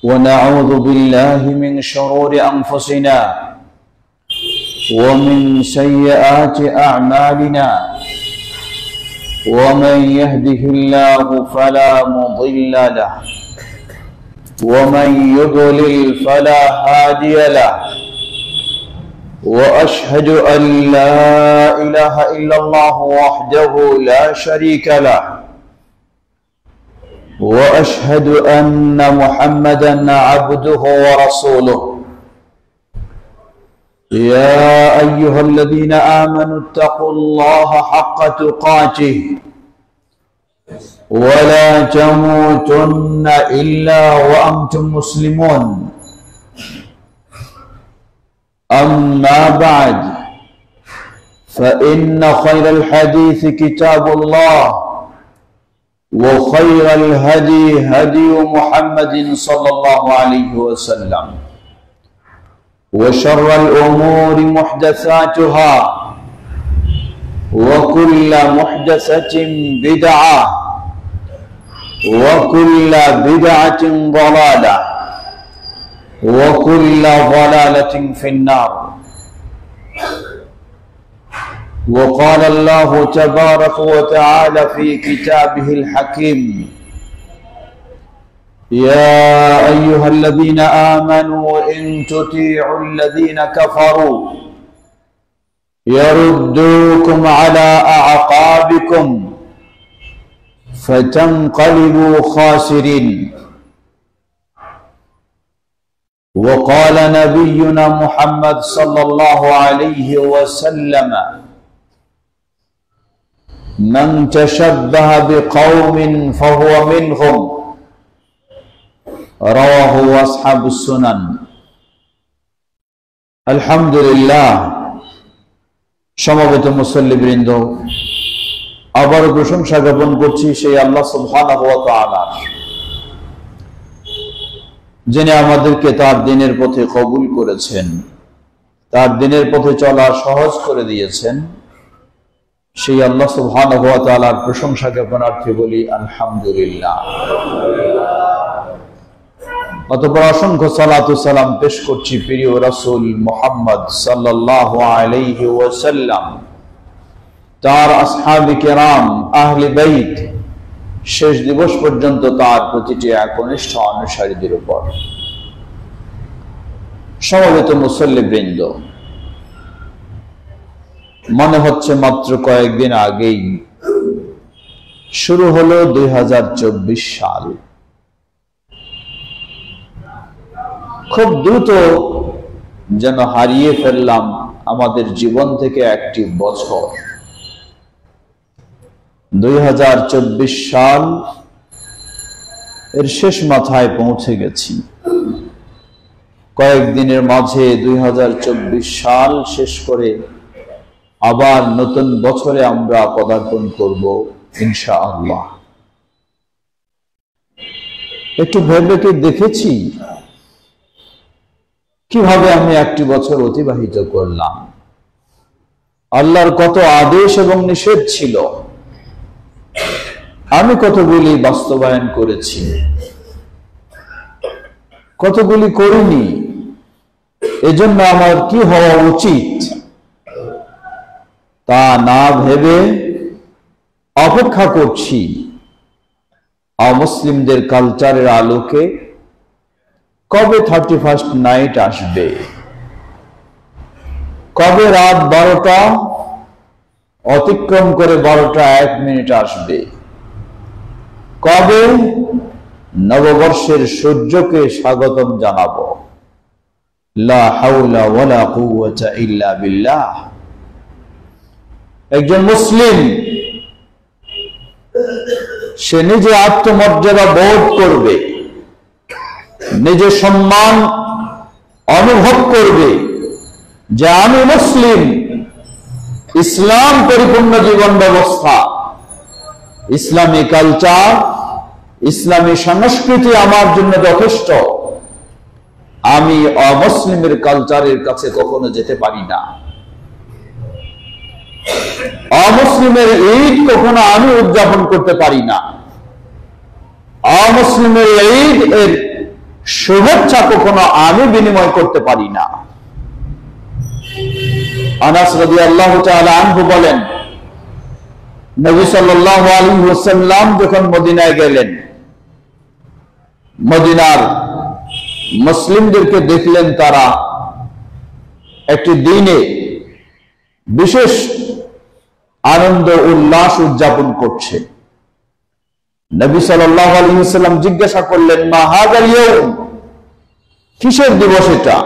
ونعوذ بالله من شرور أنفسنا ومن سيئات أعمالنا ومن يهده الله فلا مضل له ومن يضلل فلا هادي له وأشهد أن لا إله إلا الله وحده لا شريك له وأشهد أن محمدا عبده ورسوله يا أيها الذين آمنوا اتقوا الله حق تقاته ولا تموتن إلا وأنتم مسلمون أما بعد فإن خير الحديث كتاب الله وخير الهدي هدي محمد صلى الله عليه وسلم وشر الأمور محدثاتها وكل محدثة بدعة وكل بدعة ضلالة وكل ضلالة في النار وقال الله تبارك وتعالى في كتابه الحكيم يا أيها الذين آمنوا إن تطيعوا الذين كفروا يردوكم على أعقابكم فتنقلبوا خاسرين وقال نبينا محمد صلى الله عليه وسلم من تشبه بقوم فهو منهم رواه أصحاب السنن الحمد لله সমবেত মুসল্লিবৃন্দ আবার প্রশংসা জ্ঞাপন করছি সেই আল্লাহ সুবহানাহু ওয়া তাআলা যিনি আমাদেরকে তার দ্বীনের পথে কবুল করেছেন, তার দ্বীনের পথে চলা সহজ করে দিয়েছেন। সেই আল্লাহ সুবহানাহু ওয়া তাআলার প্রশংসা জ্ঞাপনার্থে বলি আলহামদুলিল্লাহ। অতঃপর অসংখ্য সালাত ও সালাম পেশ করছি প্রিয় রাসূল মুহাম্মদ সাল্লাল্লাহু আলাইহি ওয়াসাল্লাম, তার আসহাবে কেরাম, আহলে বাইত, শেষ দিবস পর্যন্ত তার প্রতিটি একনিষ্ঠ অনুসারীদের উপর। সমবেত মুসল্লিবৃন্দ, মনে হচ্ছে মাত্র কয়েকদিন আগেই শুরু হলো 2024 সাল। খুব দ্রুত যেন হারিয়ে ফেললাম আমাদের জীবন থেকে একটি বছর। 2024 সাল এর শেষ মাথায় পৌঁছে গেছি। কয়েকদিনের মাঝে 2024 সাল শেষ করে আবার নতুন বছরে আমরা পদার্পণ করব ইনশাআল্লাহ। একটু ভেবে কি দেখেছি কিভাবে আমি একটি বছর অতিবাহিত করলাম? আল্লাহর কত আদেশ এবং নিষেধ ছিল, আমি কতগুলি বাস্তবায়ন করেছি, কতগুলি করিনি। এজন্য আমার কি হওয়া উচিত তা না ভেবে অপেক্ষা করছি অমুসলিমদের কালচারের আলোকে কবে 31st নাইট আসবে, কবে রাত 12টা অতিক্রম করে 12টা 1 মিনিট আসবে, কবে নববর্ষের সূর্যকে স্বাগতম জানাবো। লা হাওলা ওয়ালা কুওয়াতা ইল্লা বিল্লাহ। একজন মুসলিম সে নিজে আত্মমর্যাদা বোধ করবে, নিজে সম্মান অনুভব করবে যে আমি মুসলিম, ইসলাম পরিপূর্ণ জীবন ব্যবস্থা, ইসলামী কালচার, ইসলামী সংস্কৃতি আমার জন্য যথেষ্ট। আমি অমুসলিমের কালচারের কাছে কখনো যেতে পারি না। অমুসলিমের ঈদ কখনো আমি উদযাপন করতে পারি না। অমুসলিমের ঈদ এর শুভেচ্ছা কখনো আমি বিনিময় করতে পারি না। আনাস রাদিয়াল্লাহু তাআলা আনহু বলেন, নবী সাল্লাল্লাহু আলাইহি ওয়াসাল্লাম যখন মদিনায় গেলেন, মদিনার মুসলিমদেরকে দেখলেন তারা একটি দিনে বিশেষ আনন্দ উল্লাস উদযাপন করছে। নবী সাল্লাল্লাহু আলাইহি ওয়াসাল্লাম জিজ্ঞাসা করলেন, মা হাযাল ইয়াউম, কিসের দিবস এটা,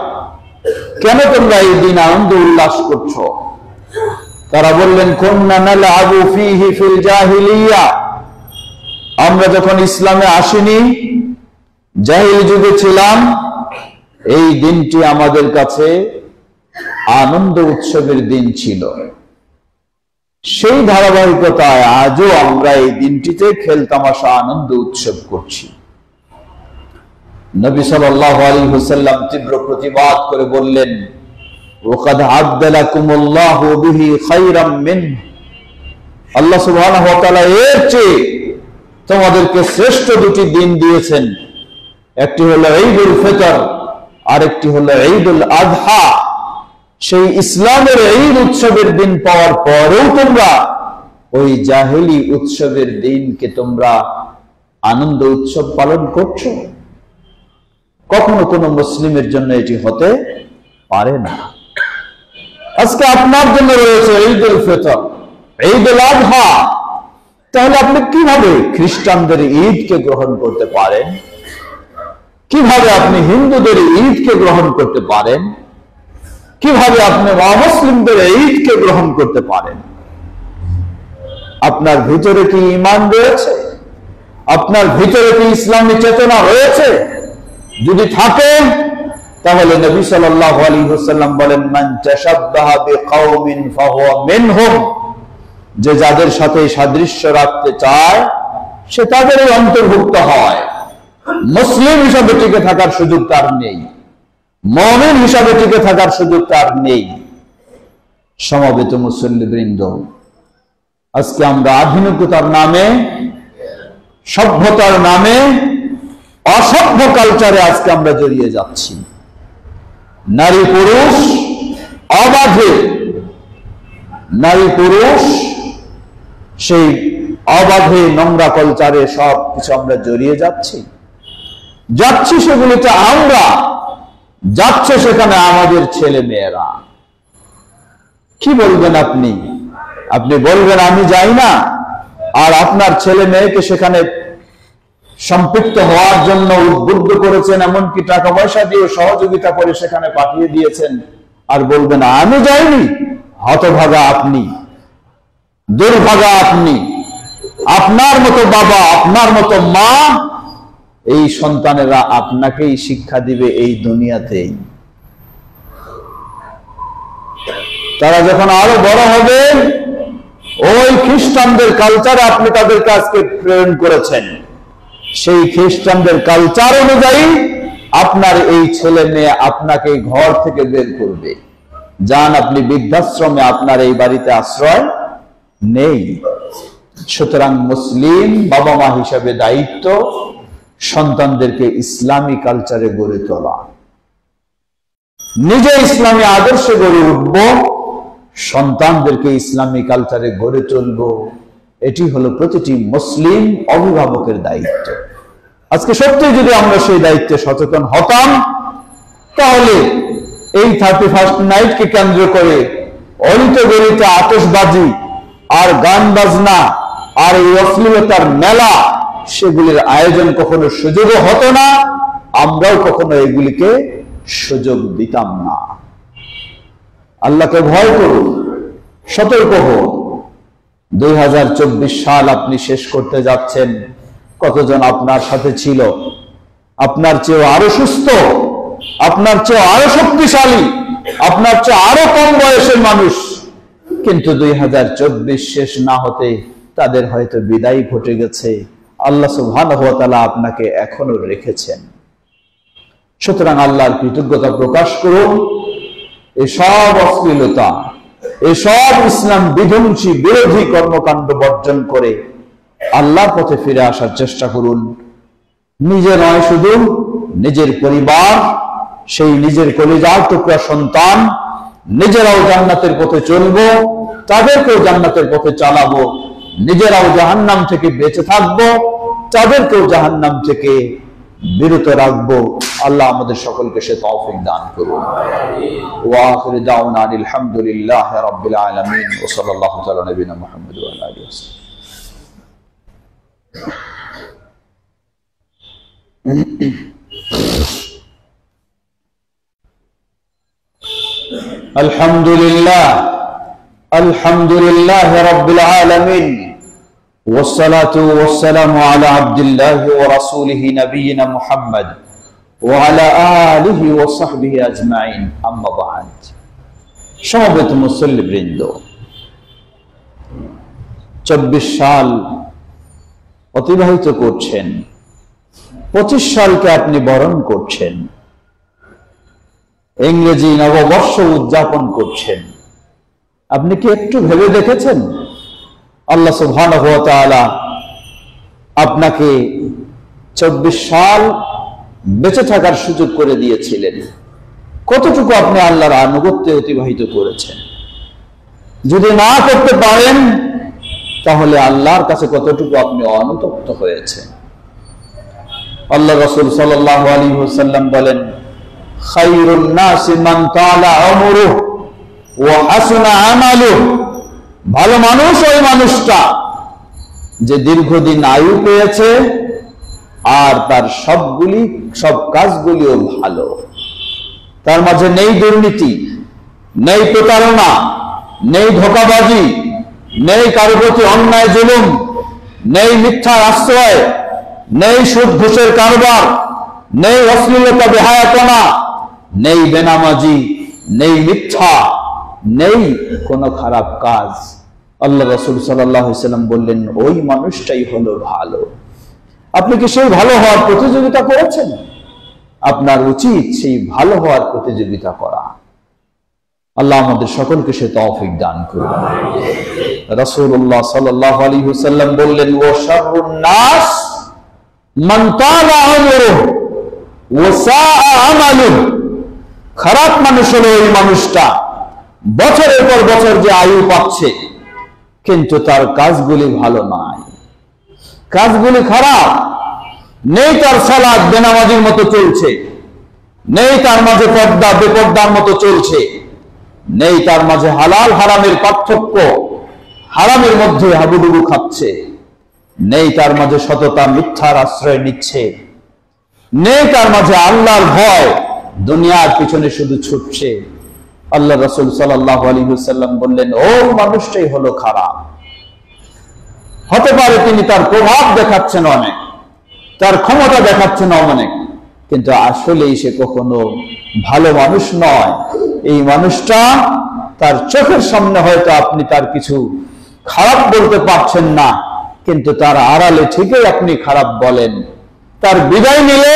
কেন তোমরা এই দিন আনন্দ উল্লাস করছো? তারা বললেন, কুন্না নালআবু ফীহি ফিল জাহিলিয়া, আমরা যখন ইসলামে আসিনি, জাহিলি যুগে ছিলাম, এই দিনটি আমাদের কাছে আনন্দ উৎসবের দিন ছিল। সেই ধারাবাহিকতায় আজও আমরা এই দিনটিতে খেলতামাশা আনন্দ উৎসব করছি। নবী সাল্লাল্লাহু আলাইহি ওয়াসাল্লাম তীব্র প্রতিবাদ করে বললেন, ওয়াকাদ আবদালাকুমুল্লাহু বিহি খায়রাম মিন, আল্লাহ সুবহানাহু ওয়া তাআলা এর চেয়ে তোমাদেরকে শ্রেষ্ঠ দুটি দিন দিয়েছেন। একটি হলো ঈদুল ফিতর, আর একটি হলো ঈদুল আযহা। সেই ইসলামের ঈদ উৎসবের দিন পাওয়ার পরেও তোমরা ওই জাহেলি উৎসবের দিনকে তোমরা আনন্দ উৎসব পালন করছো। কখনো কোনো মুসলিমের জন্য এটি হতে পারে না। আজকে আপনার জন্য রয়েছে ঈদুল ফিতর, ঈদুল আযহা, তাহলে আপনি কিভাবে খ্রিস্টানদের ঈদকে গ্রহণ করতে পারেন? কিভাবে আপনি হিন্দুদের ঈদকে গ্রহণ করতে পারেন? কিভাবে আপনি অমুসলিমদের ঈদকে গ্রহণ করতে পারেন? আপনার ভিতরে কি ঈমান রয়েছে? আপনার ভিতরে কি ইসলামী চেতনা রয়েছে? যদি থাকে তাহলে নবী সাল্লাল্লাহু আলাইহি ওয়াসাল্লাম বলেন, মান তাশাব্বাহা বিকাওমিন ফাহুয়া মিনহুম, যে যাদের সাথে সাদৃশ্য রাখতে চায় সে তাদেরই অন্তর্ভুক্ত হয়। মুসলিম হিসাবে টিকে থাকার সুযোগ তার নেই, মুমিন হিসাবে টিকে থাকার সুযোগ তার নেই। সমবেত মুসল্লিবৃন্দ, আজকে আমরা আধুনিকতার নামে, সভ্যতার নামে অসভ্য কালচারে আজকে আমরা জড়িয়ে যাচ্ছি। নারী পুরুষ অবাধে, নারী পুরুষ সেই অবাধে নোংরা কালচারে সব কিছু আমরা জড়িয়ে যাচ্ছি। সেগুলিতে আমরা যাচ্ছে, সেখানে আমাদের ছেলে মেয়েরা। কি বলবেন আপনি? আপনি বলবেন আমি যাই না, আর আপনার ছেলে মেয়েকে সেখানে সম্পৃক্ত হওয়ার জন্য উদ্বুদ্ধ করেছেন, এমনকি টাকা পয়সা দিয়ে সহযোগিতা করে সেখানে পাঠিয়ে দিয়েছেন, আর বলবেন আমি যাইনি। হতভাগা আপনি, দুর্ভাগা আপনি। আপনার মতো বাবা, আপনার মতো মা, এই সন্তানেরা আপনাকেই শিক্ষা দিবে এই দুনিয়াতেই। তারা যখন আরো বড় হবে, ওই খ্রিস্টানদের কালচারে আপনি তাদেরকে আজকে প্রেরণ করেছেন, সেই খ্রিস্টানদের কালচার অনুযায়ী আপনার এই ছেলে মেয়ে আপনাকে ঘর থেকে বের করবে। যান আপনি বৃদ্ধাশ্রমে, আপনার এই বাড়িতে আশ্রয় নেই। সুতরাং মুসলিম বাবা মা হিসাবে দায়িত্ব সন্তানদেরকে ইসলামী কালচারে গড়ে তোলা। নিজে ইসলামী আদর্শে গড়ে উঠব, সন্তানদেরকে ইসলামী কালচারে গড়ে তুলব। এটি হলো প্রতিটি মুসলিম অভিভাবকের দায়িত্ব। আজকে সত্যি যদি আমরা সেই দায়িত্বে সচেতন হতাম, তাহলে এই 31st নাইটকে কেন্দ্র করে অলিতে গলিতে আতশবাজি আর গান বাজনা আর এই অশ্লীলতার মেলা, সেগুলির আয়োজন কখনো সুযোগও হতো না, আমরাও কখনো এগুলিকে সুযোগ দিতাম না। আল্লাহকে ভয় করুন, সতর্ক হন। 2024 সাল আপনি শেষ করতে যাচ্ছেন। কতজন আপনার সাথে ছিল? আপনার চেয়ে আরো সুস্থ, আপনার চেয়ে আরো শক্তিশালী, আপনার চেয়ে আরো কম বয়সের মানুষ, কিন্তু 2024 শেষ না হতে তাদের হয়তো বিদায় ঘটে গেছে। আল্লাহ সুবহানাহু ওয়া তাআলা আপনাকে এখনো রেখেছেন। সুতরাং আল্লাহর কৃতজ্ঞতা প্রকাশ করুন। এসব অশ্লীলতা, এসব ইসলাম বিধ্বংসী বিরোধী কর্মকাণ্ড বর্জন করে আল্লাহর পথে ফিরে আসার চেষ্টা করুন। নিজে নয়, শুধু নিজের পরিবার, সেই নিজের কলিজার টুকরা সন্তান, নিজেরাও জান্নাতের পথে চলবো, তাদেরকেও জান্নাতের পথে চালাবো, নিজেরাও জাহান্নাম থেকে বেঁচে থাকবো, তাদেরকেও জাহান্নাম থেকে বিরত রাখবো। আল্লাহ আমাদের সকলকে সে তৌফিক দান করুন। ওয়া আখিরু দাওয়ানা আলহামদুলিল্লাহি রাব্বিল আলামিন ওয়া সাল্লাল্লাহু তাআলা নবিনা মুহাম্মদ ওয়া আলা আলিহি ওয়াসাল্লাম। আলহামদুলিল্লাহ রাব্বিল আলামিন والصلاة والسلام على عبد الله ورسوله نبينا محمد وعلى آله وصحبه أجمعين أما بعد। সমবেত মুসল্লিবৃন্দ, 24 সাল অতিবাহিত করছেন, 25 সালকে আপনি বরণ করছেন, ইংরেজি নববর্ষ উদযাপন করছেন। আপনি কি একটু ভেবে দেখেছেন আল্লাহ সুবহানাহু ওয়া তাআলা আপনাকে 24 সাল বেঁচে থাকার সুযোগ করে দিয়েছিলেন? কতটুকু আপনি আল্লাহর আনুগত্যে অতিবাহিত করেছেন? যদি না করতে পারেন তাহলে আল্লাহর কাছে কতটুকু আপনি অনুতপ্ত হয়েছেন? আল্লাহ রাসূল সাল্লাল্লাহু আলাইহি ওয়াসাল্লাম বলেন, খায়রুন নাসি মান তালা উমরুহু ওয়া হাসুনা আমালুহু। ভালো মানুষ ওই মানুষটা যে দীর্ঘদিন আয়ু পেয়েছে আর তার সব কাজগুলিও ভালো। তার মাঝে নেই দুর্নীতি, নেই প্রতারণা, নেই ধোঁকাবাজি, নেই কারো প্রতি অন্যায় জুলুম, নেই মিথ্যার আশ্রয়, নেই সুদ ঘুষের কারবার, নেই অশ্লীলতা বেহায়াপনা, নেই বেনামাজি, নেই মিথ্যা, নেই কোনো খারাপ কাজ। আল্লাহ রাসূল সাল্লাল্লাহু আলাইহি ওয়াসাল্লাম বললেন, ওই মানুষটাই হলো ভালো। আপনি কি সেই ভালো হওয়ার প্রতিযোগিতা করেছেন? আপনার উচিত সেই ভালো হওয়ার প্রতিযোগিতা করা। আল্লাহ আমাদের সকলকে সে তৌফিক দান করুন। রাসূলুল্লাহ সাল্লাল্লাহু আলাইহি ওয়াসাল্লাম বললেন, ওয়া শাররুন নাস মান তালা উমরুহু ওয়া সাআ আমালুহু। খারাপ মানুষ হলো ওই মানুষটা বছরের পর বছর যে আয়ু পাচ্ছে কিন্তু তার কাজগুলি ভালো নয়, কাজগুলি খারাপ। নেই তার সালাত বেনামাজির মতো চলছে, নেই তার মাঝে পর্দা বেপর্দার মতো চলছে, নেই তার মাঝে হালাল হারামের পার্থক্য, হারামের মধ্যে হাবুডুবু খাচ্ছে, নেই তার মাঝে সততা মিথ্যার আশ্রয় নিচ্ছে, নেই তার মাঝে আল্লাহর ভয়, দুনিয়ার পিছনে শুধু ছুটছে। আল্লাহ রাসূল সাল্লাল্লাহু আলাইহি ওয়াসাল্লাম বললেন, ওই মানুষটাই হলো খারাপ। হতে পারে তিনি তার প্রভাব দেখাচ্ছেন অনেক, তার ক্ষমতা দেখাচ্ছেন অনেক, কিন্তু আসলেই সে কখনো ভালো মানুষ নয়। এই মানুষটা তার চোখের সামনে হয়তো আপনি তার কিছু খারাপ বলতে পারছেন না, কিন্তু তার আড়ালে ঠিকই আপনি খারাপ বলেন। তার বিদায় নিলে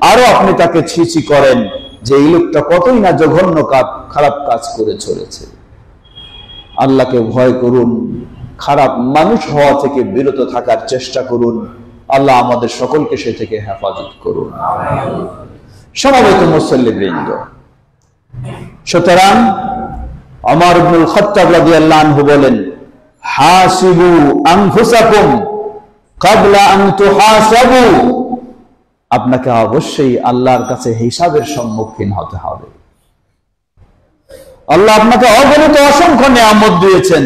আরো আপনি তাকে ছিছি করেন যে এই লোকটা কতই না জঘন্য খারাপ কাজ করে চলেছে। আল্লাহকে ভয় করুন, খারাপ মানুষ হওয়া থেকে বিরত থাকার চেষ্টা করুন। আল্লাহ আমাদের সকলকে সে থেকে হেফাজত করুন। সমবেত মুসল্লিবৃন্দ, সুতরাং ওমর ইবনুল খাত্তাব রাদিয়াল্লাহু আনহু বলেন, হাসিবু আনফুসাকুম ক্বাবলা আন তুহাসাবু। আপনাকে অবশ্যই আল্লাহর কাছে হিসাবের সম্মুখীন হতে হবে। আল্লাহ আপনাকে অগণিত অসংখ্য নিয়ামত দিয়েছেন।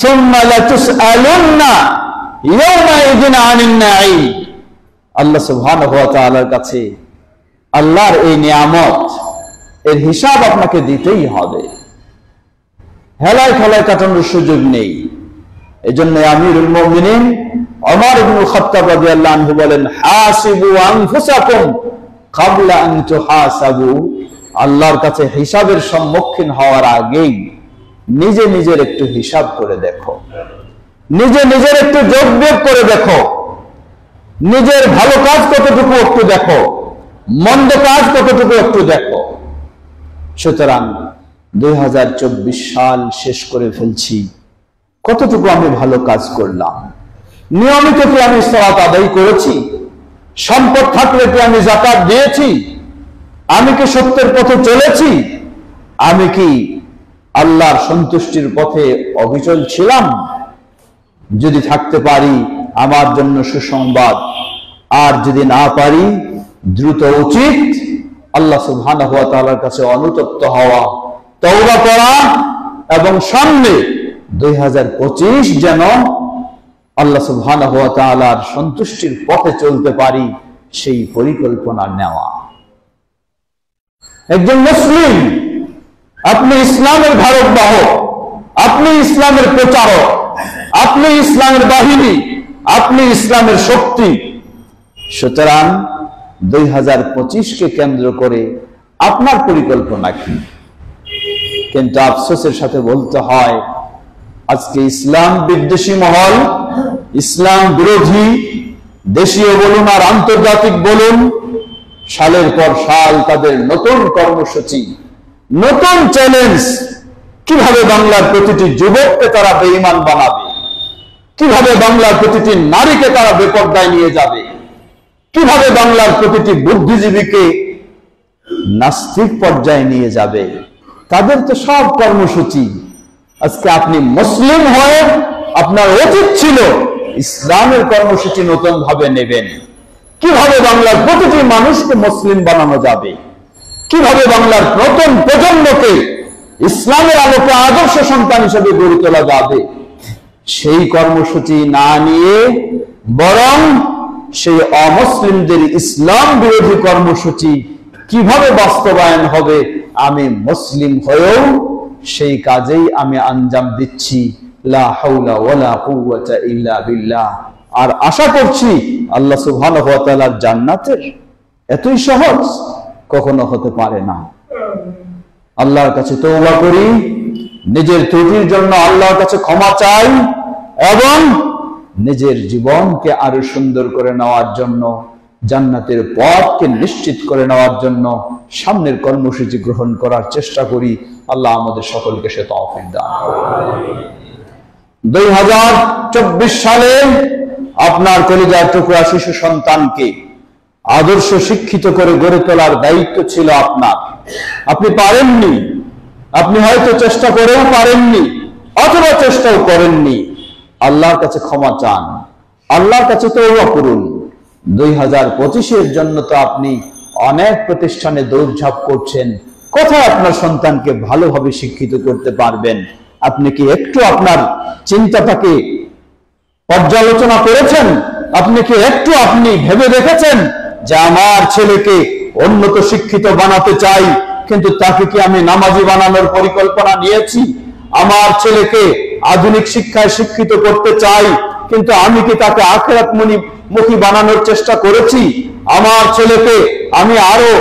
সুম্মা লাতুসআলুন্না ইয়াওমাইযিন আনিন নাঈম। আল্লাহ সুবহানাহু ওয়া তাআলার কাছে আল্লাহর এই নিয়ামত এর হিসাব আপনাকে দিতেই হবে। হেলায় খেলায় কাটানোর সুযোগ নেই। এজন্য আমিরুল মুমিনিন ওমর ইবনুল খাত্তাব রাদিয়াল্লাহু আনহু বলেন, হাসিবু আনফুসাকুম ক্বাবলা আন তুহাসাবু। আল্লাহর কাছে হিসাবের সম্মুখীন হওয়ার আগেই নিজে নিজের একটু হিসাব করে দেখো, নিজে নিজের একটু যোগ বিয়োগ করে দেখো, নিজের ভালো কাজ কতটুকু একটু দেখো, মন্দ কাজ কতটুকু একটু দেখো। সুতরাং 2024 সাল শেষ করে ফেলছি, কতটুকু আমি ভালো কাজ করলাম? নিয়মিত কি আমি সালাত আদায় করেছি? সম্পদ থাকলে কি আমি যাকাত দিয়েছি? আমি কি সত্যের পথে চলেছি? আমি কি আল্লাহর সন্তুষ্টির পথে অবিচল ছিলাম? যদি থাকতে পারি আমার জন্য সুসংবাদ, আর যদি না পারি দ্রুত উচিত আল্লাহ সুবহানাহু ওয়া তাআলার কাছে অনুতপ্ত হওয়া, তওবা করা, এবং সামনে 2025 যেন আল্লাহ সুবহানাহু ওয়া তাআলার সন্তুষ্টির পথে চলতে পারি সেই পরিকল্পনা নেওয়া। একজন মুসলিম, আপনি ইসলামের ধারক বাহক, আপনি ইসলামের প্রচারক, আপনি ইসলামের বাহিনী, আপনি ইসলামের শক্তি। সুতরাং 2025কে কেন্দ্র করে আপনার পরিকল্পনা কি? কিন্তু আফসোসের সাথে বলতে হয়, আজকে ইসলাম বিদ্বেষী মহল, ইসলাম বিরোধী, দেশীয় বলুন আর আন্তর্জাতিক বলুন, সালের পর সাল তাদের নতুন কর্মসূচি, নতুন চ্যালেঞ্জ, কিভাবে বাংলার প্রতিটি যুবককে তারা বেঈমান বানাবে, কিভাবে বাংলার প্রতিটি নারীকে তারা বেপরদায় নিয়ে যাবে, কিভাবে বাংলার প্রতিটি বুদ্ধিজীবীকে নাস্তিক পর্যায়ে নিয়ে যাবে, তাদের তো সব কর্মসূচি। আজকে আপনি মুসলিম হয়ে আপনার উচিত ছিল ইসলামের কর্মসূচি নতুন ভাবে নেবেন। কিভাবে বাংলার প্রতিটি মানুষকে মুসলিম বানানো যাবে, কিভাবে বাংলার নতুন প্রজন্মকে ইসলামের আলোকে আদর্শ সন্তান হিসেবে গড়ে তোলা যাবে, সেই কর্মসূচি না নিয়ে বরং সেই অমুসলিমদের ইসলাম বিরোধী কর্মসূচি কিভাবে বাস্তবায়ন হবে, আমি মুসলিম হয়েও সেই কাজেই আমি আঞ্জাম দিচ্ছি। লা হাওলা ওয়ালা কুওয়াতা ইল্লা বিল্লাহ। আর আশা করছি আল্লাহ সুবহানাহু ওয়া তাআলার জান্নাতের এতই সহজ কখনো হতে পারে না। আল্লাহর কাছে তওবা করি, নিজের ত্রুটির জন্য আল্লাহর কাছে ক্ষমা চাই, এবং নিজের জীবনকে আরো সুন্দর করে নেওয়ার জন্য, জান্নাতের পথকে নিশ্চিত করে নেওয়ার জন্য সামনের কর্মসূচি গ্রহণ করার চেষ্টা করি। আল্লাহ আমাদের সকলকে সে তৌফিক দান করুন। 2024 সালে আপনার কলিজার টুকরা শিশু সন্তানকে আদর্শ শিক্ষিত করে গড়ে তোলার দায়িত্ব ছিল আপনার। আপনি পারেননি, আপনি হয়তো চেষ্টা করেও পারেননি, অথবা চেষ্টাও করেননি। আল্লাহর কাছে ক্ষমা চান, আল্লাহর কাছে তওবা করুন। 2025-এর জন্য তো আপনি অনেক প্রতিষ্ঠানে দৌড়ঝাঁপ করছেন, কোথায় আপনার সন্তানকে ভালোভাবে শিক্ষিত করতে পারবেন? আপনি কি একটু আপনার চিন্তাটাকে পর্যালোচনা করেছেন? আপনি কি একটু আপনি ভেবে দেখেছেন যে আমার ছেলেকে উন্নত শিক্ষিত বানাতে চাই, কিন্তু তাকে কি আমি নামাজি বানানোর পরিকল্পনা নিয়েছি? আমার ছেলেকে আধুনিক শিক্ষায় শিক্ষিত করতে চাই, কিন্তু আমি কি তাকে আখিরাতমুখী বানানোর চেষ্টা করেছি? আমার ছেলেকে আমি আরো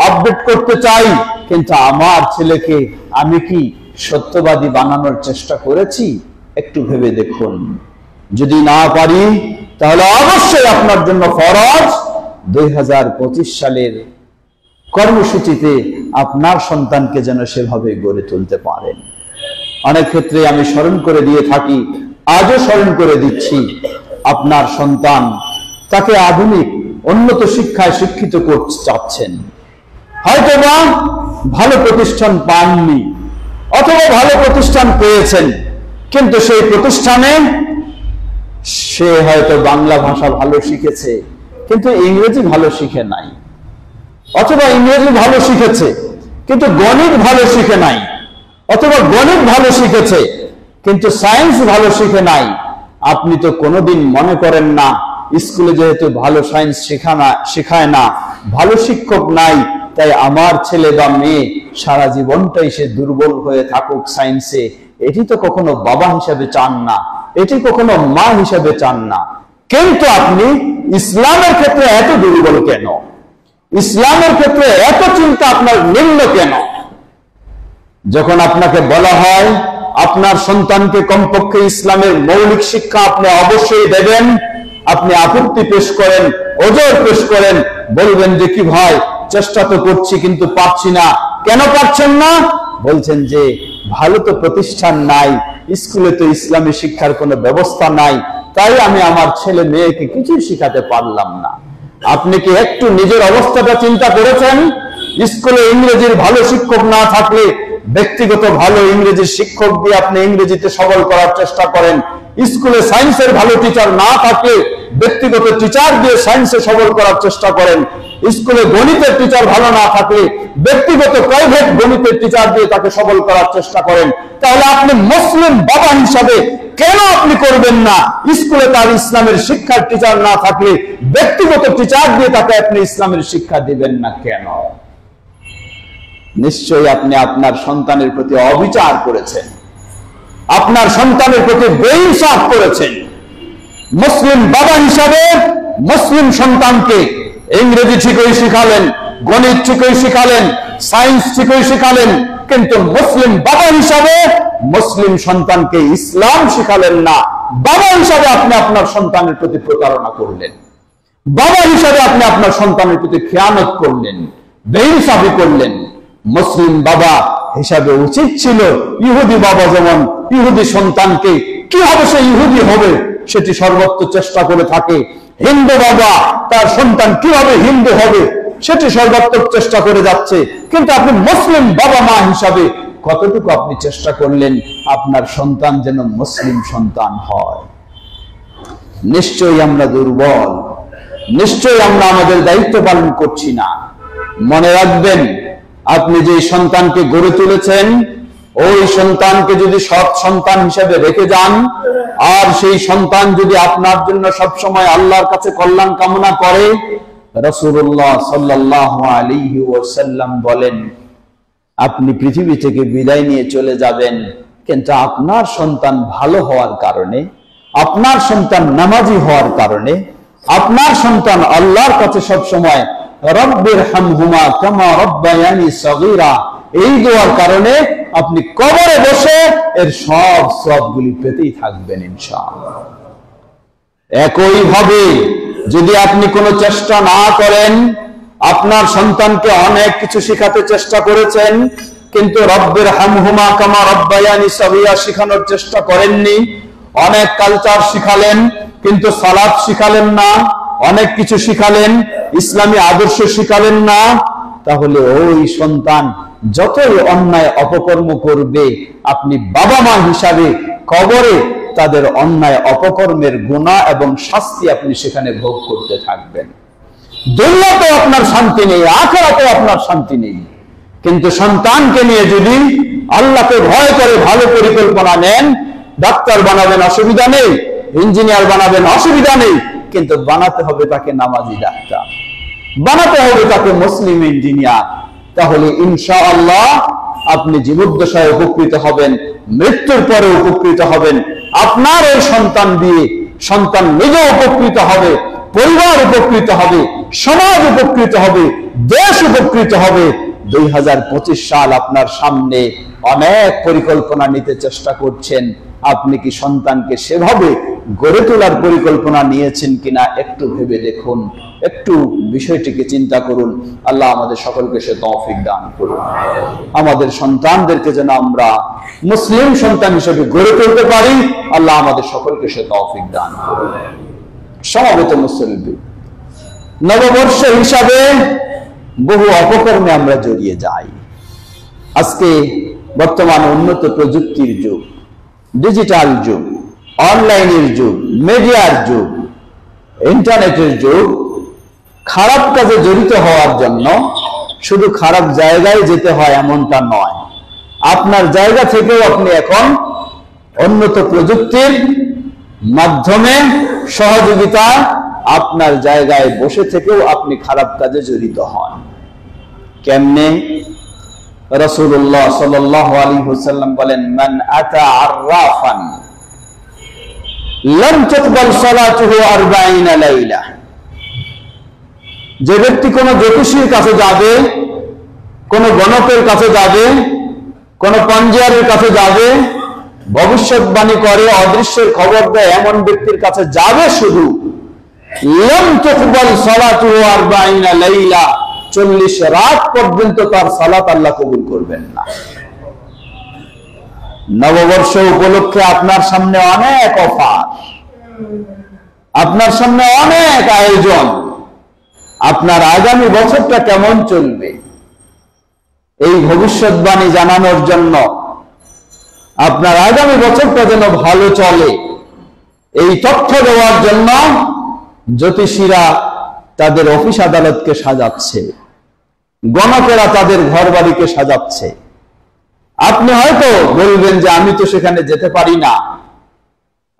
আপডেট করতে চাই, কিন্তু আমার ছেলেকে আমি কি সত্যবাদী বানানোর চেষ্টা করেছি? একটু ভেবে দেখুন। যদি না পারি তাহলে অবশ্যই আপনার জন্য ফরজ 2025 সালের কর্মসূচিতে আপনার সন্তানকে যেন সেভাবে গড়ে তুলতে পারেন। অনেক ক্ষেত্রে আমি স্মরণ করে দিয়ে থাকি, আজও স্মরণ করে দিচ্ছি, আপনার সন্তান তাকে আধুনিক উন্নত শিক্ষায় শিক্ষিত করতে চাচ্ছেন, হয়তোবা ভালো প্রতিষ্ঠান পাননি, অথবা ভালো প্রতিষ্ঠান পেয়েছেন, কিন্তু সেই প্রতিষ্ঠানে সে হয়তো বাংলা ভাষা ভালো শিখেছে কিন্তু ইংরেজি ভালো শিখে নাই, অথবা ইংরেজি ভালো শিখেছে কিন্তু গণিত ভালো শিখে নাই, অথবা গণিত ভালো শিখেছে কিন্তু সায়েন্স ভালো শিখে নাই। আপনি তো কোনোদিন মনে করেন না স্কুলে যেহেতু ভালো সায়েন্স শেখায় না, ভালো শিক্ষক নাই, তাই আমার ছেলে বা মেয়ে সারা জীবনটাই সে দুর্বল হয়ে থাকুক সায়েন্সে। এটি তো কখনো বাবা হিসাবে চান না, এটি কখনো মা হিসাবে চান না। কিন্তু আপনি ইসলামের ক্ষেত্রে এত দুর্বল কেন? ইসলামের ক্ষেত্রে এত চিন্তা আপনার নিম্ন কেন? যখন আপনাকে বলা হয় আপনার সন্তানকে কমপক্ষে ইসলামের মৌলিক শিক্ষা আপনি অবশ্যই দেবেন, আপনি আপত্তি পেশ করেন, ওজর পেশ করেন, বলবেন যে কি ভাই চেষ্টা তো করছি কিন্তু পারছি না। কেন পারছেন না? বলছেন যে ভালো তো প্রতিষ্ঠান নাই, স্কুলে তো ইসলামী শিক্ষার কোনো ব্যবস্থা নাই, তাই আমি আমার ছেলে মেয়েকে কিছুই শিখাতে পারলাম না। আপনি কি একটু নিজের অবস্থাটা চিন্তা করেছেন? স্কুলে ইংরেজির ভালো শিক্ষক না থাকলে ব্যক্তিগত ভালো ইংরেজির শিক্ষক দিয়ে আপনি ইংরেজিতে সবল করার চেষ্টা করেন। স্কুলে সায়েন্সের ভালো টিচার না থাকলে ব্যক্তিগত টিচার দিয়ে সায়েন্সে সবল করার চেষ্টা করেন। স্কুলে গণিতের টিচার ভালো না থাকলে ব্যক্তিগত প্রাইভেট গণিতের টিচার দিয়ে তাকে সবল করার চেষ্টা করেন। তাহলে আপনি মুসলিম বাবা হিসাবে কেন আপনি করবেন না? স্কুলে তার ইসলামের শিক্ষার টিচার না থাকলে ব্যক্তিগত টিচার দিয়ে তাকে আপনি ইসলামের শিক্ষা দিবেন না কেন? নিশ্চয়ই আপনি আপনার সন্তানের প্রতি অবিচার করেছেন, আপনার সন্তানের প্রতি বেইনসাফ করেছেন। মুসলিম বাবা হিসাবে মুসলিম সন্তানকে ইংরেজি ঠিকই শিখালেন, গণিত ঠিকই শিখালেন, সায়েন্স ঠিকই শিখালেন, কিন্তু মুসলিম বাবা হিসাবে মুসলিম সন্তানকে ইসলাম শিখালেন না। বাবা হিসাবে আপনি আপনার সন্তানের প্রতি প্রতারণা করলেন, বাবা হিসাবে আপনি আপনার সন্তানের প্রতি খেয়ানত করলেন, বেইনসাফি করলেন। মুসলিম বাবা হিসাবে উচিত ছিল ইহুদি বাবা যেমন ইহুদি সন্তানকে কিভাবে সে ইহুদি হবে সেটি সর্বোচ্চ চেষ্টা করে থাকে, হিন্দু বাবা তার সন্তান কিভাবে হিন্দু হবে সেটি সর্বাত্মক চেষ্টা করে যাচ্ছে। কিন্তু আপনি মুসলিম বাবা মা হিসাবে কতটুকু আপনি চেষ্টা করলেন আপনার সন্তান যেন মুসলিম সন্তান হয়? নিশ্চয়ই আমরা দুর্বল, নিশ্চয়ই আমরা আমাদের দায়িত্ব পালন করছি না। মনে রাখবেন, আপনি যে সন্তানকে গড়ে তুলেছেন ওই সন্তানকে যদি সৎ সন্তান হিসেবে রেখে যান, আর সেই সন্তান যদি আপনার জন্য সবসময় আল্লাহর কাছে কল্যাণ কামনা করে, রাসূলুল্লাহ সাল্লাল্লাহু আলাইহি ওয়াসাল্লাম বলেন, আপনি পৃথিবী থেকে বিদায় নিয়ে চলে যাবেন, কিন্তু আপনার সন্তান ভালো হওয়ার কারণে, আপনার সন্তান নামাজি হওয়ার কারণে, আপনার সন্তান আল্লাহর কাছে সবসময় রব্বির হামহুমা কামা রব্বায়ানি সগীরা এই দোয়ার কারণে আপনি কবরে বসে এর সব সবগুলি পেতেই থাকবেন ইনশাআল্লাহ। একই ভাবে যদি আপনি কোনো চেষ্টা না করেন, আপনার সন্তানকে অনেক কিছু শেখাতে চেষ্টা করেছেন কিন্তু রব্বির হামহুমা কামা রব্বায়ানি সগীরা শেখানোর চেষ্টা করেননি, অনেক কালচার শিখালেন কিন্তু সালাত শিখালেন না, অনেক কিছু শিখালেন ইসলামী আদর্শ শিখালেন না, তাহলে ওই সন্তান যতই অন্যায় অপকর্ম করবে আপনি বাবা মা হিসাবে কবরে তাদের অন্যায় অপকর্মের গুনাহ এবং শাস্তি আপনি সেখানে ভোগ করতে থাকবেন। দুনিয়াতেও আপনার শান্তি নেই, আখিরাতেও আপনার শান্তি নেই। কিন্তু সন্তানকে নিয়ে যদি আল্লাহকে ভয় করে ভালো পরিকল্পনা নেন, ডাক্তার বানাবেন অসুবিধা নেই, ইঞ্জিনিয়ার বানাবেন অসুবিধা নেই, কিন্তু বানাতে হবে তাকে নামাজি ডাক্তার, বানাতে হবে তাকে মুসলিম ইঞ্জিনিয়ার, তাহলে ইনশাআল্লাহ আপনি জীবদ্দশায় উপকৃত হবেন, মৃত্যুর পরে উপকৃত হবেন। আপনার ওই সন্তান দিয়ে সন্তান নিজে উপকৃত হবে, পরিবার উপকৃত হবে, সমাজ উপকৃত হবে, দেশ উপকৃত হবে। 2025 সাল আপনার সামনে, অনেক পরিকল্পনা নিতে চেষ্টা করছেন, আপনি কি সন্তানকে সেভাবে গড়ে তোলার পরিকল্পনা নিয়েছেন কিনা একটু ভেবে দেখুন, একটু বিষয়টিকে চিন্তা করুন। আল্লাহ আমাদের সকলকে সে তৌফিক দান করুন, আমাদের সন্তানদেরকে যেন আমরা মুসলিম সন্তান হিসেবে গড়ে তুলতে পারি। আল্লাহ আমাদের সকলকে সে তৌফিক দান করুন। সমবেত মুসলিম, নববর্ষ হিসাবে বহু অপকর্মে আমরা জড়িয়ে যাই। আজকে বর্তমান উন্নত প্রযুক্তির যুগ, ডিজিটাল যুগ, অনলাইনের যুগ, মিডিয়ার যুগ, ইন্টারনেটের যুগ। খারাপ কাজে জড়িত হওয়ার জন্য শুধু খারাপ জায়গায় যেতে হয় এমনটা নয়, আপনার জায়গা থেকেও আপনি এখন উন্নত প্রযুক্তির মাধ্যমে সহযোগিতা আপনার জায়গায় বসে থেকেও আপনি খারাপ কাজে জড়িত হন। কেমনে? রাসূলুল্লাহ সাল্লাল্লাহু আলাইহি ওয়াসাল্লাম বলেন, মান আতা আররাফান লাম তুকবাল সালাতুহু 40 লাইলা। যে ব্যক্তি কোন জ্যোতিষীর কাছে যাবে, কোন গণকের কাছে যাবে, কোন পঞ্জিয়ারের কাছে যাবে, ভবিষ্যৎবাণী করে, অদৃশ্যের খবর দেয়, এমন ব্যক্তির কাছে যাবে, শুধু লাম তুকবাল সালাতুহু 40 লাইলা, 40 রাত পর্যন্ত তার সালাত আল্লাহ কবুল করবেন না। নববর্ষ উপলক্ষে আপনার সামনে অনেক অফার, আপনার সামনে অনেক আয়োজন, আপনার আগামী বছরটা কেমন চলবে এই ভবিষ্যৎবাণী জানানোর জন্য, আপনার আগামী বছরটা যেন ভালো চলে এই তথ্য দেওয়ার জন্য জ্যোতিষীরা তাদের অফিস আদালতকে সাজাচ্ছে, গণকেরা তাদের ঘর বাড়িকে সাজাচ্ছে। আপনি হয়তো বলবেন যে আমি তো সেখানে যেতে পারি না,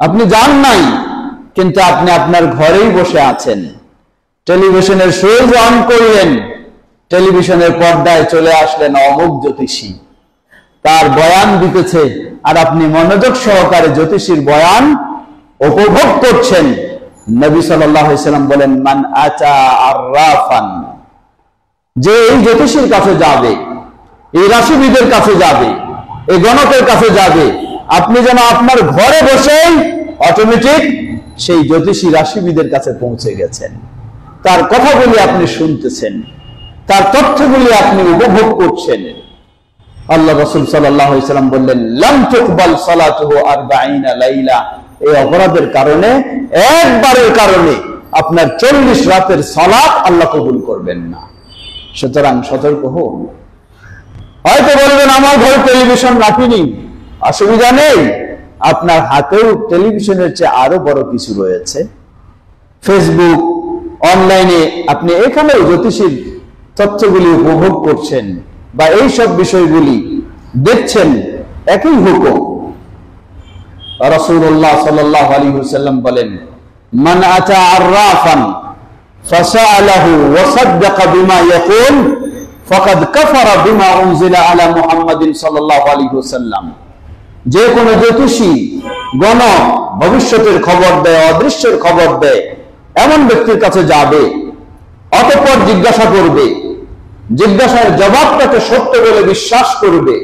আপনি যান নাই, কিন্তু আপনি আপনার ঘরেই বসে আছেন, টেলিভিশনের সুইচ অন করলেন, টেলিভিশনের পর্দায় চলে আসলেন অমুক জ্যোতিষী, তার বয়ান দিতেছে, আর আপনি মনোযোগ সহকারে জ্যোতিষীর বয়ান উপভোগ করছেন। নবী সাল্লাল্লাহু আলাইহি সাল্লাম বলেন, মান আতা আররাফান, যে এই জ্যোতিষীর কাছে যাবে, এই রাশিবিদের কাছে যাবে, এই গণকের কাছে যাবে, আপনি যেন আপনার ঘরে বসেই অটোমেটিক সেই জ্যোতিষী রাশিবিদের কাছে পৌঁছে গেছেন, তার কথাগুলি আপনি শুনতেছেন, তার তথ্যগুলি আপনি উপভোগ করছেন। আল্লাহ রাসূল সাল্লাল্লাহু আলাইহি সাল্লাম বললেন, লাম তুকবাল সালাতুহু 40 লাইলা, এই অপরাধের কারণে, একবারের কারণে আপনার 40 রাতের সালাত আল্লাহ কবুল করবেন না। সুতরাং সতর্ক হন। হয়তো বলবেন আমার ঘরে টেলিভিশন রাখিনি, অসুবিধা নেই, আপনার হাতেও টেলিভিশনের চেয়ে আরো বড় কিছু রয়েছে, ফেসবুক, অনলাইনে আপনি এখানেও জ্যোতিষীর তথ্যগুলি উপভোগ করছেন বা এই সব বিষয়গুলি দেখছেন, একই হুকুম। রাসূলুল্লাহ সাল্লাল্লাহু আলাইহি ওয়াসাল্লাম বলেন, মান আতা আররাফান ফাসাআলাহু ওয়া সাদ্দাকা বিমা ইয়াকুল ফাকাদ কাফারা বিমা উনজিলা আলা মুহাম্মাদিন সাল্লাল্লাহু আলাইহি ওয়াসাল্লাম, যে কোনো জ্যোতিষী, গণক ভবিষ্যতের খবর দেয়, অদৃশ্যের খবর দেয়, এমন ব্যক্তির কাছে যাবে, অতঃপর জিজ্ঞাসা করবে, জিজ্ঞাসার জবাবটাকে সত্য বলে বিশ্বাস করবে,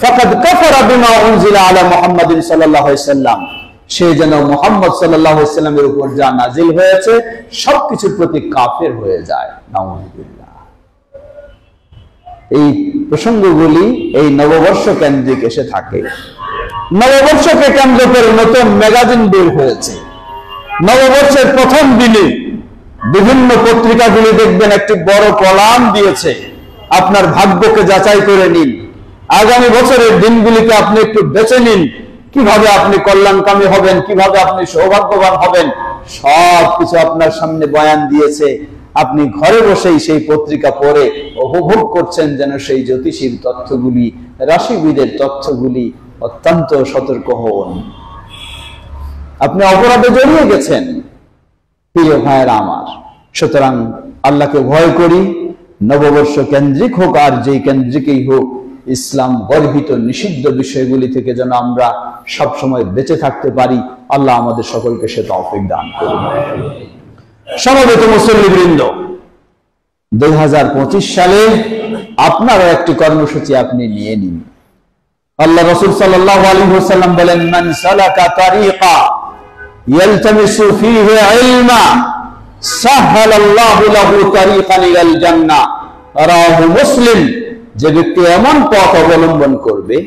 ফাকাদ কাফারা বিমা উনজিলা আলা মুহাম্মাদিন সাল্লাল্লাহু আলাইহি ওয়াসাল্লাম, সে যেন মুহাম্মদ সাল্লাল্লাহু আলাইহি ওয়াসাল্লামের উপর যা নাজিল হয়েছে সবকিছুর প্রতি কাফের হয়ে যায়। নাউযুবিল্লাহ। এই প্রসঙ্গগুলি এই নববর্ষ কেন্দ্রিক এসে থাকে। নববর্ষকে কেন্দ্র করে নতুন ম্যাগাজিন বের হয়েছে। নববর্ষের প্রথম দিনে বিভিন্ন পত্রিকাগুলি দেখবেন একটি বড় কলাম দিয়েছে, আপনার ভাগ্যকে যাচাই করে নিন, আগামী বছরের দিনগুলিকে আপনি একটু বেছে নিন, কিভাবে আপনি কল্যাণকামী হবেন, কিভাবে আপনি সৌভাগ্যবান হবেন, সবকিছু আপনার সামনে বয়ান দিয়েছে। আপনি ঘরে বসেই সেই পত্রিকা পড়ে উপভোগ করছেন যেন সেই জ্যোতিষীর তথ্যগুলি, রাশিবিদের তথ্যগুলি। অত্যন্ত সতর্ক হন, আপনি অপরাধে জড়িয়ে গেছেন প্রিয় ভাইয়েরা আমার। সুতরাং আল্লাহকে ভয় করি, নববর্ষ কেন্দ্রিক হোক আর যেই কেন্দ্রিকই হোক, ইসলাম গর্হিত নিষিদ্ধ বিষয়গুলি থেকে যেন আমরা সবসময় বেঁচে থাকতে পারি। আল্লাহ আমাদের সকলকে সে তৌফিক দান করুন। সমবেত মুসল্লিবৃন্দ, 2025 সালে আপনারও একটি কর্মসূচি আপনি নিয়ে নিন। আল্লাহ রাসূল সাল্লাল্লাহু আলাইহি ওয়াসাল্লাম বলেন, মান সালাকা তারিকা ইয়ালতামিসু ফীহি ইলমা সাহালাল্লাহু লাহু তারিকান ইলাল জান্নাহ, রাওয়াহু মুসলিম। যে ব্যক্তি এমন পথ অবলম্বন করবে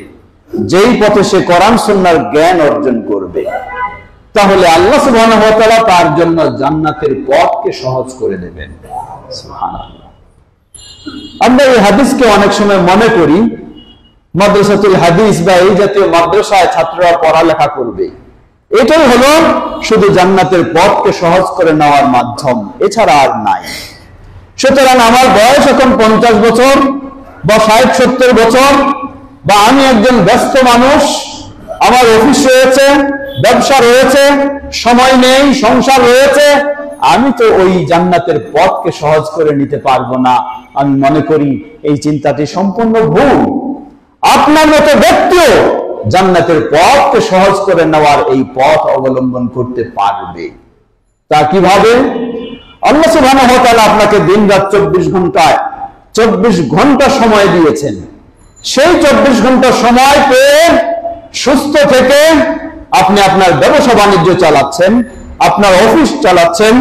যেই পথে সে কোরআন সুন্নাহর জ্ঞান অর্জন করবে, তাহলে আল্লাহ সুবহানাহু ওয়া তাআলা তার জন্য জান্নাতের পথকে সহজ করে দেবেন। সুবহানাল্লাহ। আমরা এই হাদিসকে অনেক সময় মনে করি মাদ্রাসাতুল হাদিস বা এই জাতীয় মাদ্রাসায় ছাত্ররা পড়ালেখা করবে, এটাই হলো শুধু জান্নাতের পথকে সহজ করে নেওয়ার মাধ্যম, এছাড়া আর নাই। সুতরাং আমার বয়স এখন 50 বছর বা 60-70 বছর, বা আমি একজন ব্যস্ত মানুষ, আমার অফিস রয়েছে, ব্যবসা রয়েছে, সময় নেই, সংসার রয়েছে, আমি তো ওই জান্নাতের পথকে সহজ করে নিতে পারবো না। আমি মনে করি এই চিন্তাটি সম্পূর্ণ ভুল। আপনার মতো ব্যক্তিও জান্নাতের পথকে সহজ করে নেওয়ার এই পথ অবলম্বন করতে পারবে। তা কিভাবে? আল্লাহ সুবহানাহু ওয়া তাআলা আপনাকে দিন-রাত 24 ঘন্টা সময় দিয়েছেন। সেই 24 ঘন্টা সময় পেয়ে সুস্থ থেকে আপনি আপনার ব্যবসা বাণিজ্য চালাচ্ছেন, আপনার অফিস চালাচ্ছেন,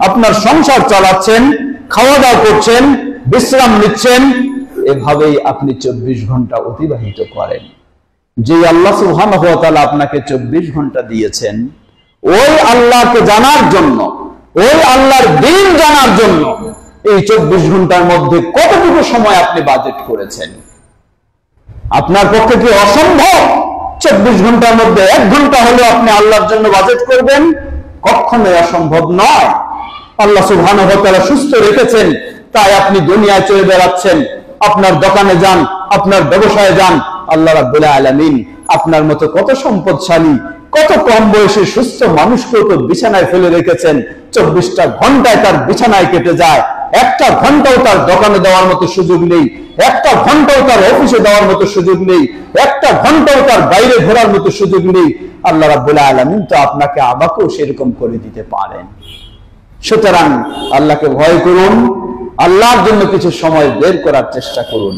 আপনার সংসার চালাচ্ছেন, খাওয়া দাওয়া করছেন, বিশ্রাম নিচ্ছেন, এভাবেই আপনি 24 ঘন্টা অতিবাহিত করেন। যে আল্লাহ সুবহানাহু ওয়া তাআলা আপনাকে 24 ঘন্টা দিয়েছেন, ওই আল্লাহকে জানার জন্য, ওই আল্লাহর দ্বীন জানার জন্য এই 24 ঘন্টার মধ্যে কতটুকু সময় আপনি বাজেট করেছেন? আপনার পক্ষে কি অসম্ভব 24 ঘন্টার মধ্যে 1 ঘন্টা হলেও আপনি আল্লাহর জন্য বাজেট করবেন? কখনোই অসম্ভব নয়। আল্লাহ সুবহানাহু ওয়া তাআলা সুস্থ রেখেছেন, তাই আপনি দুনিয়ায় চলে বেড়াচ্ছেন। আপনার দোকানে যান, আপনার ব্যবসায় যান, আল্লাহ রাব্বুল আলামিন আপনার মতো কত সম্পদশালী, কত কম বয়সে সুস্থ মানুষকে তো বিছানায় ফেলে রেখেছেন। 24টা ঘন্টায় তার বিছানায় কেটে যায়, 1টা ঘন্টাও তার দোকানে দেওয়ার মতো সুযোগ নেই, 1টা ঘন্টাও তার অফিসে দেওয়ার মতো সুযোগ নেই, 1টা ঘন্টাও তার বাইরে ঘোরার মতো সুযোগ নেই। আল্লাহ রাব্বুল আলামিন তো আপনাকে আমাকেও সেরকম করে দিতে পারেন। সুতরাং আল্লাহকে ভয় করুন, আল্লাহর জন্য কিছু সময় বের করার চেষ্টা করুন।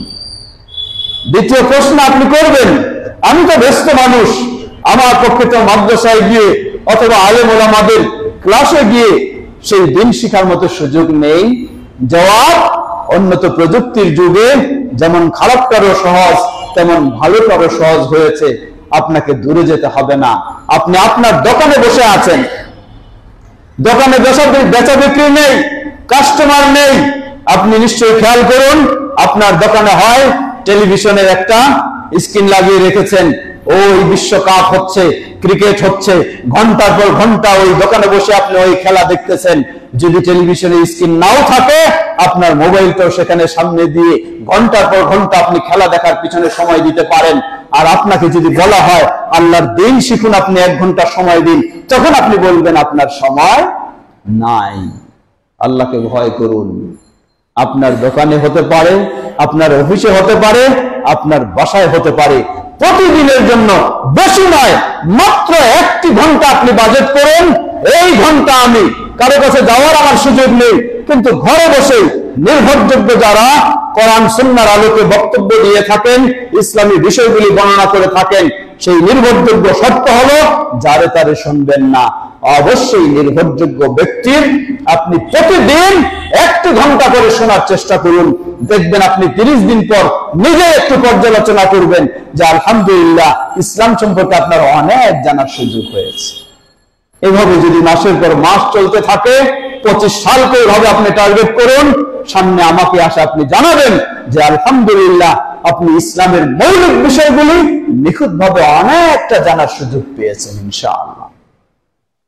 দ্বিতীয় প্রশ্ন আপনি করবেন, আমি তো ব্যস্ত মানুষ, আমার পক্ষে তো মাদ্রাসায় গিয়ে অথবা আলেম ওলামাদের ক্লাসে গিয়ে সেই দিন শিখার মতো সুযোগ নেই। জবাব, উন্নত প্রযুক্তির যুগে যেমন খারাপটারও সহজ তেমন ভালোটারও সহজ হয়েছে। আপনাকে দূরে যেতে হবে না, আপনি আপনার দোকানে বসে আছেন, দোকানে বেচা বিক্রি নেই, কাস্টমার নেই। আপনি নিশ্চয়ই খেয়াল করুন, আপনার দোকানে হয় টেলিভিশনের একটা স্ক্রিন লাগিয়ে রেখেছেন, ওই বিশ্বকাপ হচ্ছে, ক্রিকেট হচ্ছে, ঘন্টার পর ঘন্টা ওই দোকানে বসে আপনি ওই খেলা দেখতেছেন। যদি টেলিভিশনের স্ক্রিন নাও থাকে, আপনার মোবাইলটাও সেখানে সামনে দিয়ে ঘন্টার পর ঘন্টা আপনি খেলা দেখার পিছনে সময় দিতে পারেন। আর আপনাকে যদি বলা হয় আল্লাহর দিন শিখুন, আপনি 1 ঘন্টা সময় দিন, তখন আপনি বলবেন আপনার সময় নাই। আল্লাহকে ভয় করুন। আপনার দোকানে হতে পারে, আপনার অফিসে হতে পারে, আপনার বাসায় হতে পারে, প্রতিদিনের জন্য বেশি নয়, মাত্র 1টি ঘন্টা আপনি বাজেট করুন। এই ঘন্টা আমি কারো কাছে যাওয়ার আমার সুযোগ নেই, কিন্তু ঘরে বসে নির্ভরযোগ্য যারা কোরআন সুন্নাহর আলোকে বক্তব্য দিয়ে থাকেন, ইসলামী বিষয়গুলি বর্ণনা করে থাকেন, সেই নির্ভরযোগ্য শর্ত হলো যারে তারে শুনবেন না। অবশ্যই নির্ভরযোগ্য ব্যক্তির আপনি প্রতিদিন 1টি ঘন্টা করে শোনার চেষ্টা করুন। দেখবেন আপনি 30 দিন পর নিজে একটু পর্যালোচনা করবেন যে আলহামদুলিল্লাহ ইসলাম সম্পর্কে আপনার অনেক জানার সুযোগ হয়েছে। এভাবে যদি মাসের পর মাস চলতে থাকে, 25 সালকে এভাবে আপনি টার্গেট করুন, সামনে আমাকে আসে আপনি জানাবেন যে আলহামদুলিল্লাহ আপনি ইসলামের মৌলিক বিষয়গুলি নিখুঁতভাবে অনেকটা জানার সুযোগ পেয়েছেন ইনশাআল্লাহ।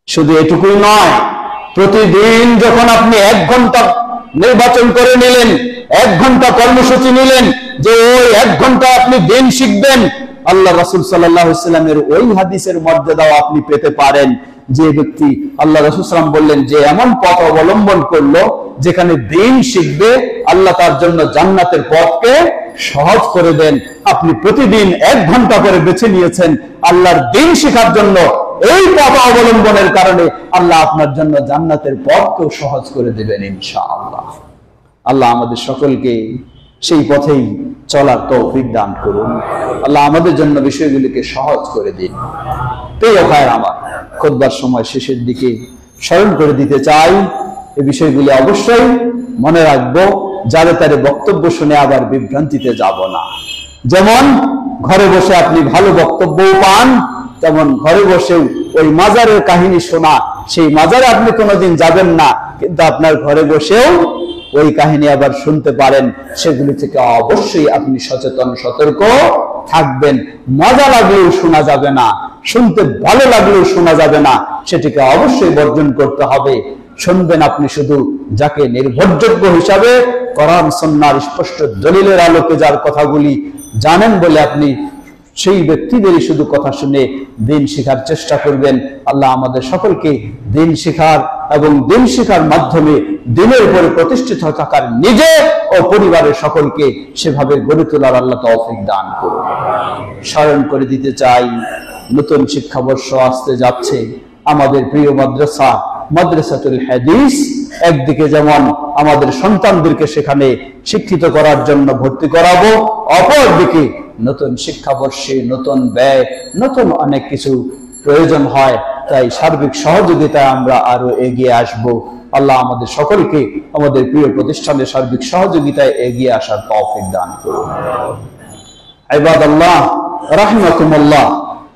শুধু এটুকুই নয়, প্রতিদিন যখন আপনি 1 ঘন্টা নির্বাচন করে নিলেন, 1 ঘন্টা কর্মসূচি নিলেন যে ওই 1 ঘন্টা আপনি দিন শিখবেন, আল্লাহ রাসূল সাল্লাল্লাহু আলাইহি ওয়াসাল্লামের ওই হাদিসের মর্যাদাও আপনি পেতে পারেন। যে ব্যক্তি, আল্লাহ রাসূল সাল্লাল্লাহু আলাইহি ওয়াসাল্লাম বললেন যে এমন পথ অবলম্বন করলো যেখানে দিন শিখবে, আল্লাহ তার জন্য জান্নাতের পথকে সহজ করে দেন। আপনি প্রতিদিন 1 ঘন্টা করে বেছে নিয়েছেন আল্লাহর দিন শেখার জন্য। এই পথ অবলম্বনের কারণে আল্লাহ আপনার জন্য জান্নাতের পথকেও সহজ করে দেবেন ইনশাআল্লাহ। আল্লাহ আমাদের সকলকে সেই পথেই চলার তৌফিক দান করুন। আল্লাহ আমাদের জন্য বিষয়গুলিকে সহজ করে দিন। প্রিয় ভাইরা আমার, খুতবার সময় শেষের দিকে স্মরণ করে দিতে চাই, এই বিষয়গুলি অবশ্যই মনে রাখবো, যারে তারে বক্তব্য শুনে আবার বিভ্রান্তিতে যাব না। যেমন ঘরে বসে আপনি ভালো বক্তব্যও পান, তেমন ঘরে বসেও ওই মাজারের কাহিনী শোনা, সেই মাজারে আপনি কোনোদিন যাবেন না, কিন্তু আপনার ঘরে বসেও ওই কাহিনী আবার শুনতে পারেন। সেগুলি থেকে অবশ্যই আপনি সচেতন সতর্ক থাকবেন। মজা লাগলেও শোনা যাবে না, শুনতে ভালো লাগলেও শোনা যাবে না, সেটিকে অবশ্যই বর্জন করতে হবে। শুনবেন আপনি শুধু যাকে নির্ভরযোগ্য হিসাবে কোরআন সুন্নাহর স্পষ্ট দলিলের আলোকে যার কথাগুলি জানেন বলে আপনি সেই ব্যক্তিদেরই শুধু কথা শুনে দিন শেখার চেষ্টা করবেন। আল্লাহ আমাদের সকলকে দিন শেখার এবং দিন শেখার মাধ্যমে দিনের উপরে প্রতিষ্ঠিত থাকার নিজে ও পরিবারের সকলকে সেভাবে গড়ে তোলার আল্লাহ তৌফিক দান করুন। স্মরণ করে দিতে চাই, নতুন শিক্ষাবর্ষ আসতে যাচ্ছে। আমাদের প্রিয় মাদ্রাসা মাদ্রাসাতুল হাদিস একদিকে যেমন আমাদের সন্তানদেরকে সেখানে শিক্ষিত করার জন্য ভর্তি করাবো, অপরদিকে নতুন শিক্ষাবর্ষে নতুন ব্যয়, নতুন অনেক কিছু প্রয়োজন হয়, তাই সার্বিক সহযোগিতায় আমরা আরো এগিয়ে আসব। আল্লাহ আমাদের সকলকে আমাদের প্রিয় প্রতিষ্ঠানের সার্বিক সহযোগিতায় এগিয়ে আসার তৌফিক দান করুন। ইবাদাল্লাহ রাহিমাকুমুল্লাহ,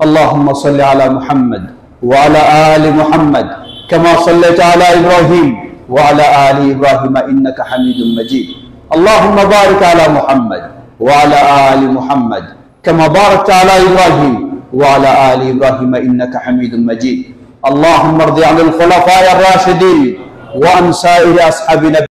আল্লাহুম্মা সাল্লি আলা মুহাম্মদ ওয়া আলা আলি মুহাম্মদ كما صليت على إبراهيم وعلى آل إبراهيم إنك حميد مجيد اللهم بارك على محمد وعلى آل محمد كما باركت على إبراهيم وعلى آل إبراهيم إنك حميد مجيد اللهم ارض عن الخلفاء الراشدين وعن سائر أصحاب نبينا